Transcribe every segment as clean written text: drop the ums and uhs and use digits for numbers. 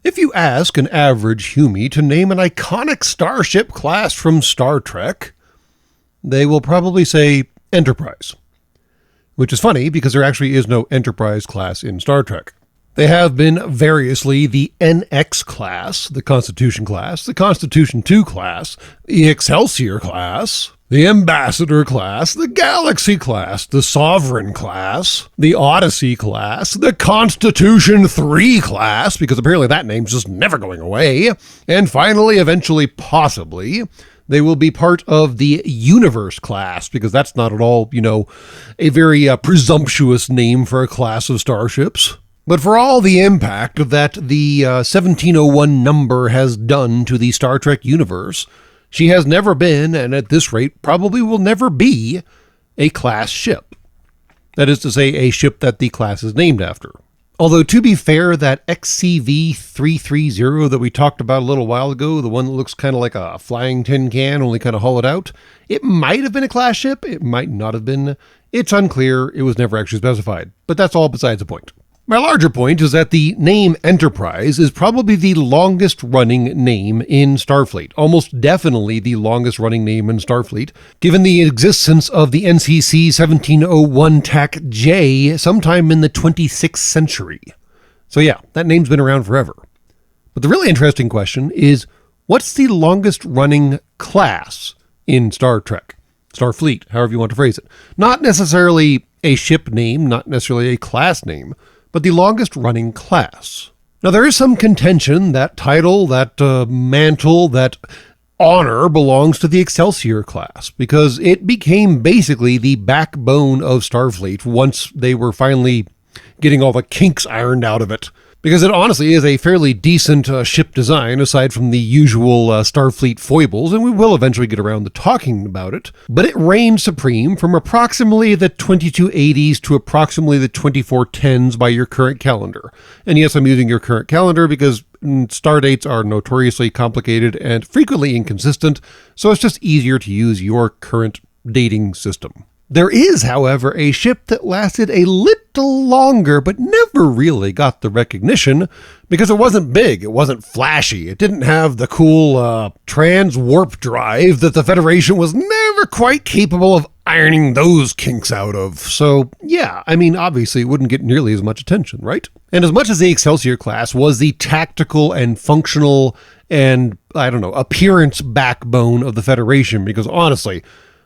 If you ask an average Humie to name an iconic starship class from Star Trek, they will probably say Enterprise. Which is funny because there actually is no Enterprise class in Star Trek. They have been variously the NX class, the Constitution class, the Constitution II class, the Excelsior class, the Ambassador class, the Galaxy class, the Sovereign class, the Odyssey class, the Constitution III class, because apparently that name's just never going away, and finally, eventually, possibly, they will be part of the Universe class, because that's not at all, a very presumptuous name for a class of starships. But for all the impact that the 1701 number has done to the Star Trek universe, she has never been, and at this rate probably will never be, a class ship. That is to say, a ship that the class is named after. Although, to be fair, that XCV-330 that we talked about a little while ago, the one that looks kind of like a flying tin can, only kind of hollowed out, it might have been a class ship, it might not have been. It's unclear, it was never actually specified. But that's all besides the point. My larger point is that the name Enterprise is probably the longest running name in Starfleet, almost definitely the longest running name in Starfleet, given the existence of the NCC 1701 TAC J sometime in the 26th century. So yeah, that name's been around forever. But the really interesting question is, what's the longest running class in Star Trek? Starfleet, however you want to phrase it. Not necessarily a ship name, not necessarily a class name, but the longest running class. Now, there is some contention that title, that mantle, that honor belongs to the Excelsior class, because it became basically the backbone of Starfleet once they were finally getting all the kinks ironed out of it. Because it honestly is a fairly decent ship design, aside from the usual Starfleet foibles, and we will eventually get around to talking about it. But it reigned supreme from approximately the 2280s to approximately the 2410s by your current calendar. And yes, I'm using your current calendar because star dates are notoriously complicated and frequently inconsistent, so it's just easier to use your current dating system. There is, however, a ship that lasted a little longer, but never really got the recognition because it wasn't big, it wasn't flashy, it didn't have the cool trans-warp drive that the Federation was never quite capable of ironing those kinks out of. So, yeah, obviously it wouldn't get nearly as much attention, right? And as much as the Excelsior class was the tactical and functional and, appearance backbone of the Federation, because honestly,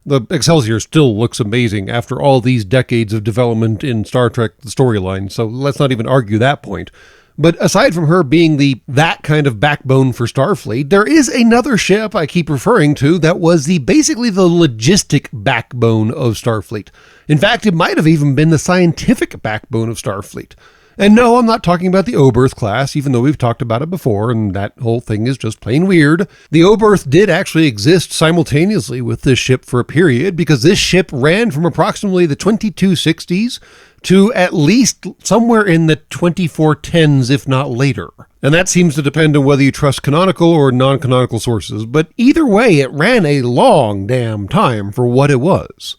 the Excelsior still looks amazing after all these decades of development in Star Trek storyline, so let's not even argue that point. But aside from her being that kind of backbone for Starfleet, there is another ship I keep referring to that was basically the logistic backbone of Starfleet. In fact, it might have even been the scientific backbone of Starfleet. And no, I'm not talking about the Oberth class, even though we've talked about it before, and that whole thing is just plain weird. The Oberth did actually exist simultaneously with this ship for a period, because this ship ran from approximately the 2260s to at least somewhere in the 2410s, if not later. And that seems to depend on whether you trust canonical or non-canonical sources, but either way, it ran a long damn time for what it was.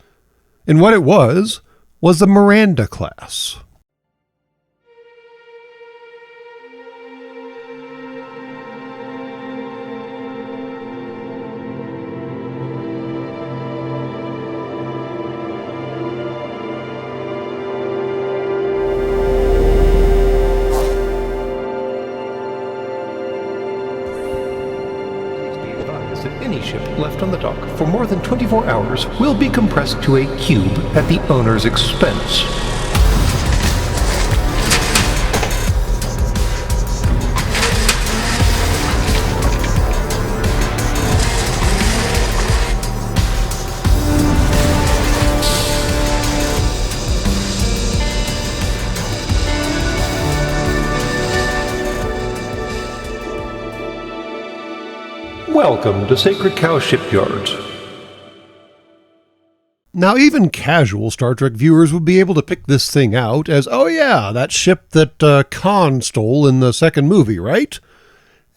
And what it was the Miranda Class. Any ship left on the dock for more than 24 hours will be compressed to a cube at the owner's expense. Welcome to Sacred Cow Shipyards. Now, even casual Star Trek viewers would be able to pick this thing out as, oh yeah, that ship that Khan stole in the second movie, right?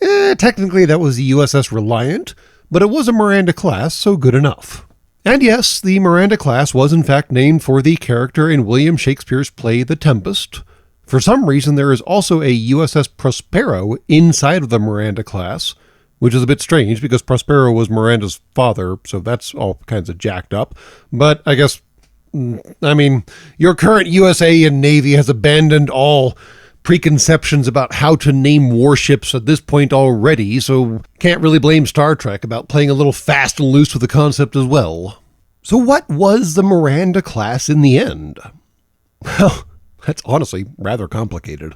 Technically that was the USS Reliant, but it was a Miranda Class, so good enough. And yes, the Miranda Class was in fact named for the character in William Shakespeare's play The Tempest, For some reason, there is also a USS Prospero inside of the Miranda class, which is a bit strange because Prospero was Miranda's father, so that's all kinds of jacked up. But I guess, your current USA and Navy has abandoned all preconceptions about how to name warships at this point already, so can't really blame Star Trek about playing a little fast and loose with the concept as well. So what was the Miranda class in the end? Well, that's honestly rather complicated.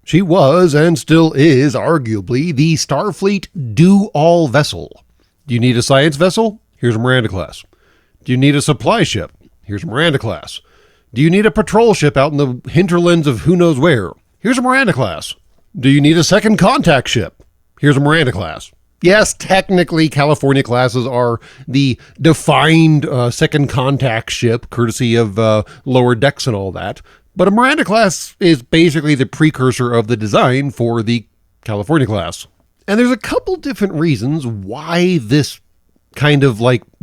She was, and still is, arguably, the Starfleet do-all vessel. Do you need a science vessel? Here's a Miranda class. Do you need a supply ship? Here's a Miranda class. Do you need a patrol ship out in the hinterlands of who knows where? Here's a Miranda class. Do you need a second contact ship? Here's a Miranda class. Yes, technically, California classes are the defined second contact ship, courtesy of lower decks and all that. But a Miranda class is basically the precursor of the design for the California class. And there's a couple different reasons why this kind of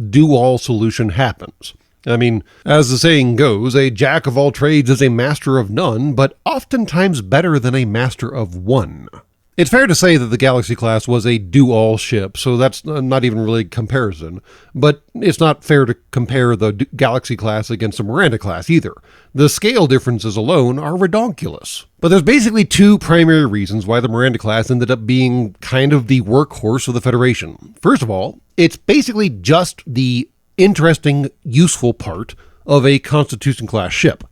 do-all solution happens. As the saying goes, a jack of all trades is a master of none, but oftentimes better than a master of one. It's fair to say that the Galaxy class was a do-all ship, so that's not even really a comparison. But it's not fair to compare the Galaxy class against the Miranda class either. The scale differences alone are redonkulous. But there's basically two primary reasons why the Miranda class ended up being kind of the workhorse of the Federation. First of all, it's basically just the interesting, useful part of a Constitution class ship.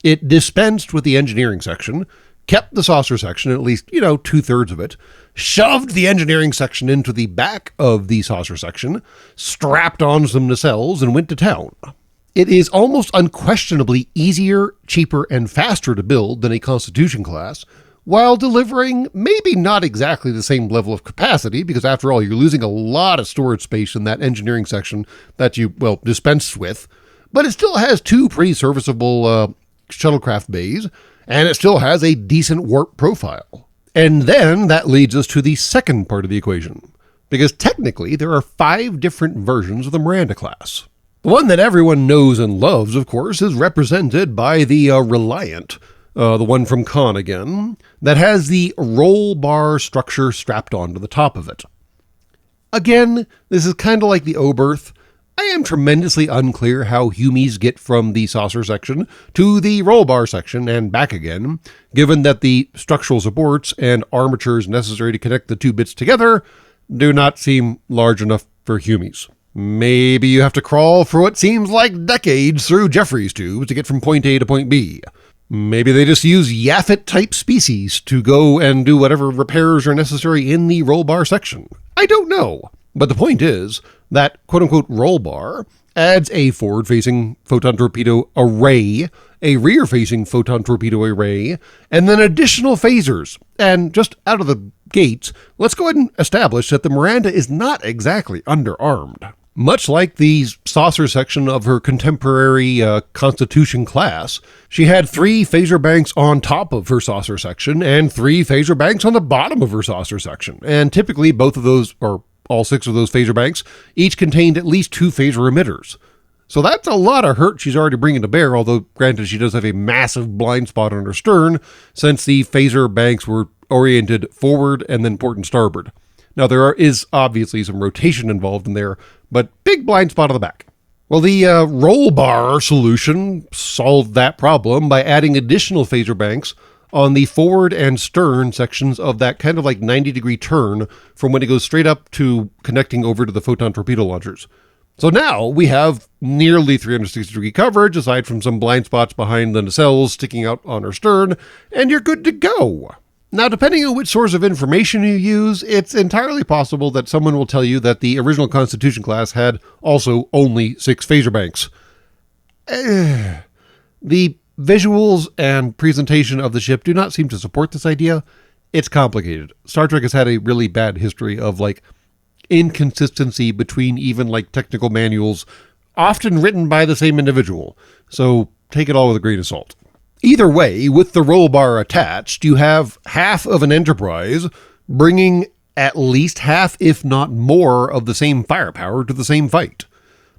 It dispensed with the engineering section, kept the saucer section, at least, 2/3 of it, shoved the engineering section into the back of the saucer section, strapped on some nacelles, and went to town. It is almost unquestionably easier, cheaper, and faster to build than a Constitution class, while delivering maybe not exactly the same level of capacity, because after all, you're losing a lot of storage space in that engineering section that you, dispensed with, but it still has two pretty serviceable shuttlecraft bays, and it still has a decent warp profile. And then that leads us to the second part of the equation, because technically there are 5 different versions of the Miranda class. The one that everyone knows and loves, of course, is represented by the Reliant, the one from Khan again, that has the roll bar structure strapped onto the top of it. Again, this is kind of like the O-berth. I am tremendously unclear how Humies get from the saucer section to the roll bar section and back again, given that the structural supports and armatures necessary to connect the two bits together do not seem large enough for Humies. Maybe you have to crawl for what seems like decades through Jeffries tubes to get from point A to point B. Maybe they just use Yaffet-type species to go and do whatever repairs are necessary in the roll bar section. I don't know. But the point is that quote-unquote roll bar adds a forward-facing photon torpedo array, a rear-facing photon torpedo array, and then additional phasers. And just out of the gates, let's go ahead and establish that the Miranda is not exactly underarmed. Much like the saucer section of her contemporary Constitution class, she had 3 phaser banks on top of her saucer section and 3 phaser banks on the bottom of her saucer section. And typically both of those, or all 6 of those phaser banks, each contained at least 2 phaser emitters. So that's a lot of hurt she's already bringing to bear, although granted she does have a massive blind spot on her stern, since the phaser banks were oriented forward and then port and starboard. Now there is obviously some rotation involved in there, but big blind spot on the back. Well, the roll bar solution solved that problem by adding additional phaser banks on the forward and stern sections of that kind of 90-degree turn from when it goes straight up to connecting over to the photon torpedo launchers. So now we have nearly 360-degree coverage, aside from some blind spots behind the nacelles sticking out on her stern, and you're good to go. Now, depending on which source of information you use, it's entirely possible that someone will tell you that the original Constitution class had also only 6 phaser banks. The visuals and presentation of the ship do not seem to support this idea. It's complicated. Star Trek has had a really bad history of inconsistency between even technical manuals, often written by the same individual. So take it all with a grain of salt. Either way, with the roll bar attached, you have half of an Enterprise bringing at least half, if not more, of the same firepower to the same fight.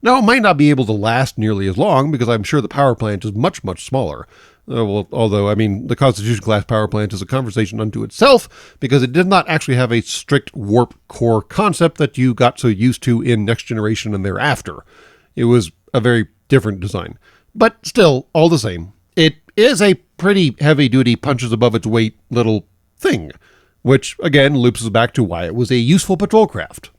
Now, it might not be able to last nearly as long because I'm sure the power plant is much, much smaller, Well, although, I mean, the Constitution-class power plant is a conversation unto itself because it did not actually have a strict warp core concept that you got so used to in Next Generation and thereafter. It was a very different design. But still, all the same, it is a pretty heavy-duty, punches above its weight little thing, which, again, loops us back to why it was a useful patrol craft.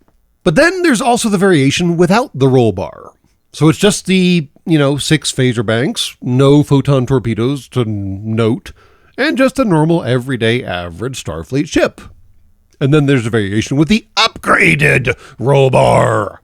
But then there's also the variation without the roll bar. So it's just the, 6 phaser banks, no photon torpedoes to note, and just a normal everyday average Starfleet ship. And then there's a variation with the upgraded roll bar.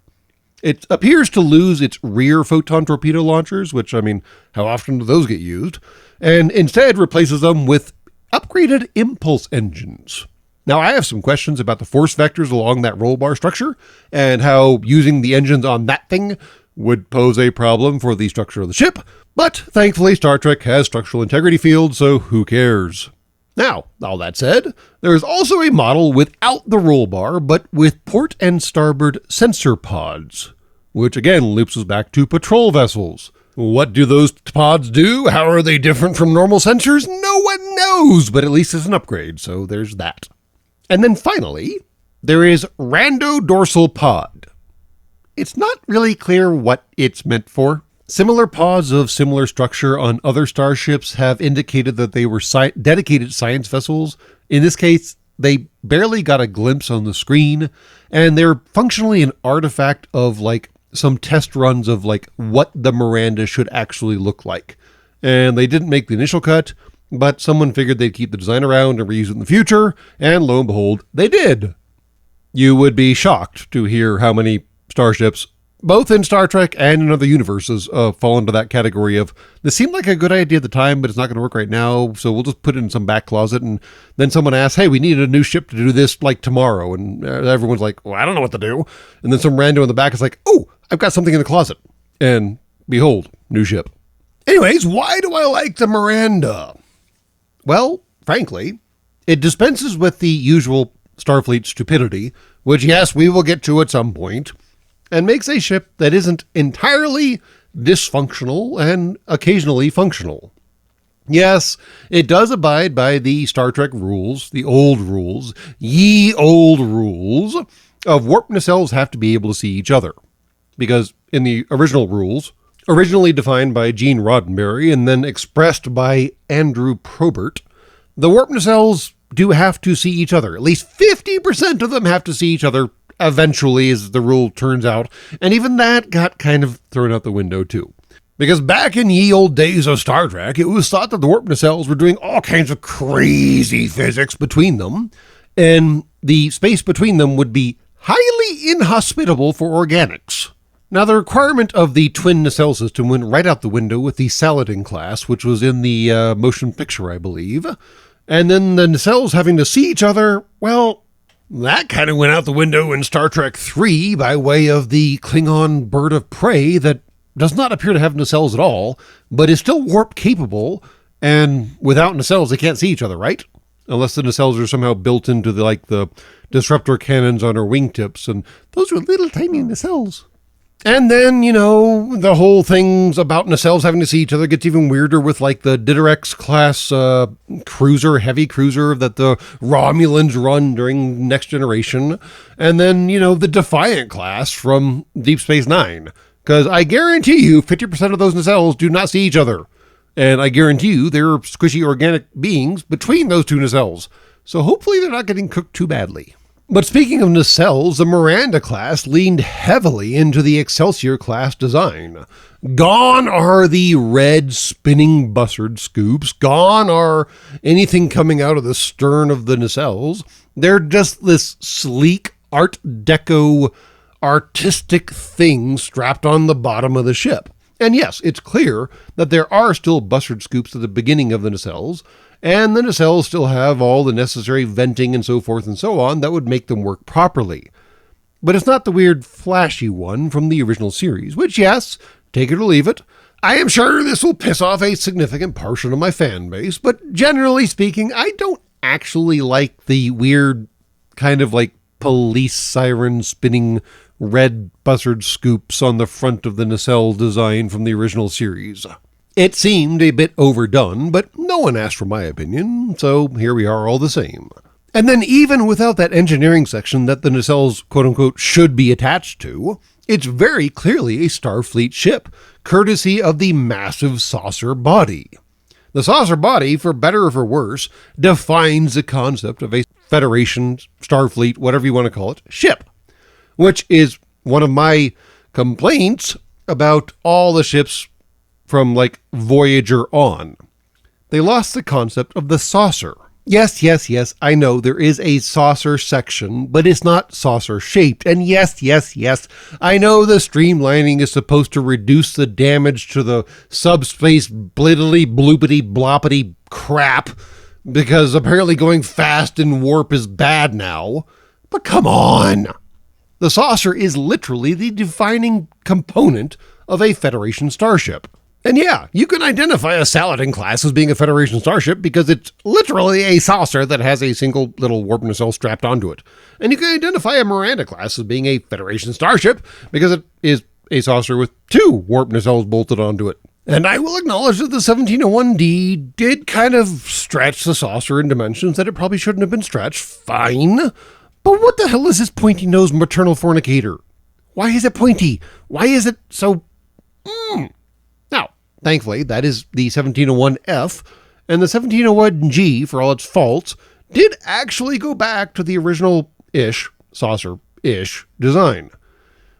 It appears to lose its rear photon torpedo launchers, which, how often do those get used? And instead replaces them with upgraded impulse engines. Now, I have some questions about the force vectors along that roll bar structure, and how using the engines on that thing would pose a problem for the structure of the ship, but thankfully Star Trek has structural integrity fields, so who cares? Now, all that said, there is also a model without the roll bar, but with port and starboard sensor pods, which again loops us back to patrol vessels. What do those pods do? How are they different from normal sensors? No one knows, but at least it's an upgrade, so there's that. And then finally, there is Rando Dorsal Pod. It's not really clear what it's meant for. Similar pods of similar structure on other starships have indicated that they were dedicated science vessels. In this case, they barely got a glimpse on the screen, and they're functionally an artifact of some test runs of what the Miranda should actually look like. And they didn't make the initial cut, but someone figured they'd keep the design around and reuse it in the future, and lo and behold, they did. You would be shocked to hear how many starships, both in Star Trek and in other universes, fall into that category of, this seemed like a good idea at the time, but it's not going to work right now, so we'll just put it in some back closet, and then someone asks, hey, we need a new ship to do this tomorrow, and everyone's like, well, I don't know what to do, and then some rando in the back is like, oh, I've got something in the closet, and behold, new ship. Anyways, why do I like the Miranda? Well, frankly, it dispenses with the usual Starfleet stupidity, which, yes, we will get to at some point, and makes a ship that isn't entirely dysfunctional and occasionally functional. Yes, it does abide by the Star Trek rules, the old rules, ye old rules, of warp nacelles have to be able to see each other. Because in the original rules, originally defined by Gene Roddenberry and then expressed by Andrew Probert, the warp nacelles do have to see each other. At least 50% of them have to see each other eventually, as the rule turns out, and even that got kind of thrown out the window too. Because back in ye old days of Star Trek, it was thought that the warp nacelles were doing all kinds of crazy physics between them, and the space between them would be highly inhospitable for organics. Now, the requirement of the twin nacelle system went right out the window with the Saladin class, which was in the motion picture, I believe. And then the nacelles having to see each other, well, that kind of went out the window in Star Trek III by way of the Klingon bird of prey that does not appear to have nacelles at all, but is still warp capable, and without nacelles they can't see each other, right? Unless the nacelles are somehow built into the disruptor cannons on her wingtips, and those are little tiny nacelles. And then, the whole things about nacelles having to see each other gets even weirder with the Diderex class cruiser, heavy cruiser that the Romulans run during Next Generation. And then, the Defiant class from Deep Space Nine. Because I guarantee you 50% of those nacelles do not see each other. And I guarantee you there are squishy organic beings between those two nacelles. So hopefully they're not getting cooked too badly. But speaking of nacelles, the Miranda class leaned heavily into the Excelsior class design. Gone are the red spinning buzzard scoops. Gone are anything coming out of the stern of the nacelles. They're just this sleek Art Deco artistic thing strapped on the bottom of the ship. And yes, it's clear that there are still buzzard scoops at the beginning of the nacelles, and the nacelles still have all the necessary venting and so forth and so on that would make them work properly. But it's not the weird flashy one from the original series, which, yes, take it or leave it, I am sure this will piss off a significant portion of my fan base, but generally speaking, I don't actually like the weird kind of police siren spinning red buzzard scoops on the front of the nacelle design from the original series. It seemed a bit overdone, but no one asked for my opinion, so here we are all the same. And then even without that engineering section that the nacelles quote-unquote should be attached to, it's very clearly a Starfleet ship, courtesy of the massive saucer body. The saucer body, for better or for worse, defines the concept of a Federation, Starfleet, whatever you want to call it, ship, which is one of my complaints about all the ships from like Voyager on. They lost the concept of the saucer. Yes, I know there is a saucer section, but it's not saucer shaped. And yes, I know the streamlining is supposed to reduce the damage to the subspace bliddly bloopity bloppity crap, because apparently going fast in warp is bad now. But come on! The saucer is literally the defining component of a Federation starship. And yeah, you can identify a Saladin class as being a Federation starship because it's literally a saucer that has a single little warp nacelle strapped onto it. And you can identify a Miranda class as being a Federation starship because it is a saucer with 2 warp nacelles bolted onto it. And I will acknowledge that the 1701D did kind of stretch the saucer in dimensions that it probably shouldn't have been stretched. Fine. But what the hell is this pointy-nosed maternal fornicator? Why is it pointy? Why is it so... Now, thankfully, that is the 1701F, and the 1701G, for all its faults, did actually go back to the original-ish, saucer-ish design.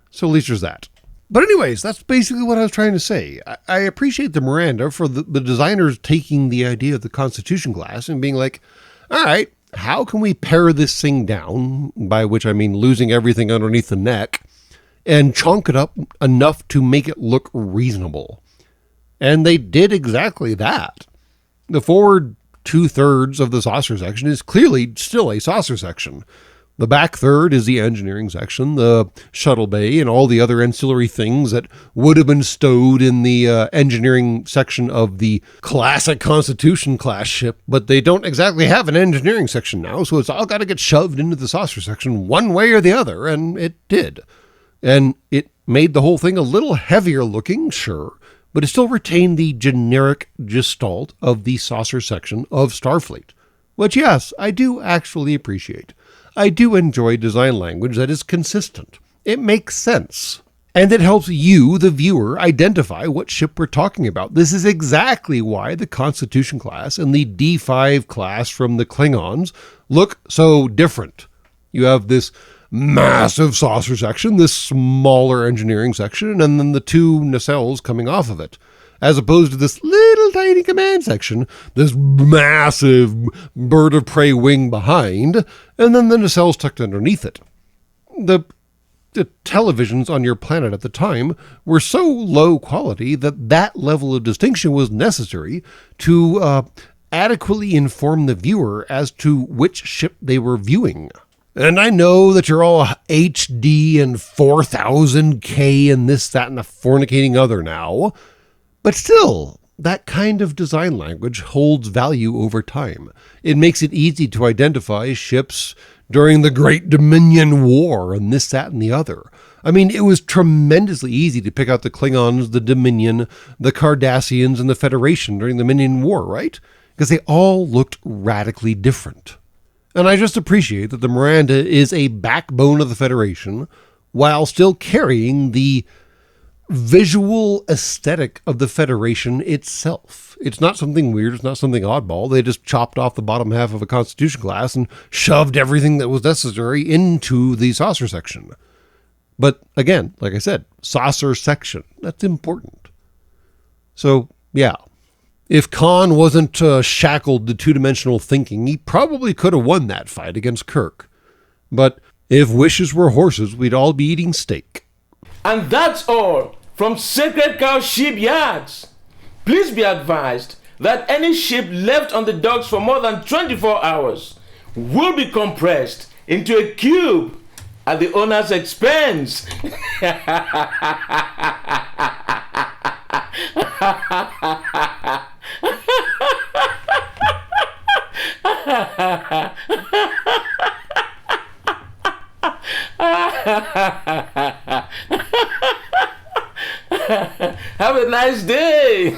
So at least there's that. But anyways, that's basically what I was trying to say. I appreciate the Miranda for the designers taking the idea of the Constitution class and being like, all right, how can we pare this thing down, by which I mean losing everything underneath the neck, and chunk it up enough to make it look reasonable. And they did exactly that. The forward 2/3 of the saucer section is clearly still a saucer section. The back third is the engineering section, the shuttle bay, and all the other ancillary things that would have been stowed in the engineering section of the classic Constitution class ship, but they don't exactly have an engineering section now, so it's all got to get shoved into the saucer section one way or the other, and it did. And it made the whole thing a little heavier looking, sure, but it still retained the generic gestalt of the saucer section of Starfleet, which, yes, I do actually appreciate. I do enjoy design language that is consistent. It makes sense. And it helps you, the viewer, identify what ship we're talking about. This is exactly why the Constitution class and the D5 class from the Klingons look so different. You have this massive saucer section, this smaller engineering section, and then the 2 nacelles coming off of it, as opposed to this little tiny command section, this massive bird of prey wing behind, and then the nacelles tucked underneath it. The televisions on your planet at the time were so low quality that that level of distinction was necessary to adequately inform the viewer as to which ship they were viewing. And I know that you're all HD and 4000K and this, that, and the fornicating other now, but still, that kind of design language holds value over time. It makes it easy to identify ships during the Great Dominion War and this, that, and the other. I mean, it was tremendously easy to pick out the Klingons, the Dominion, the Cardassians, and the Federation during the Dominion War, right? Because they all looked radically different. And I just appreciate that the Miranda is a backbone of the Federation while still carrying the visual aesthetic of the Federation itself. It's not something weird. It's not something oddball. They just chopped off the bottom half of a Constitution class and shoved everything that was necessary into the saucer section. But again, like I said, saucer section, that's important. So yeah, if Khan wasn't shackled to two-dimensional thinking, he probably could have won that fight against Kirk. But if wishes were horses, we'd all be eating steak. And that's all from Sacred Cow Shipyards. Please be advised that any ship left on the docks for more than 24 hours will be compressed into a cube at the owner's expense. Have a nice day.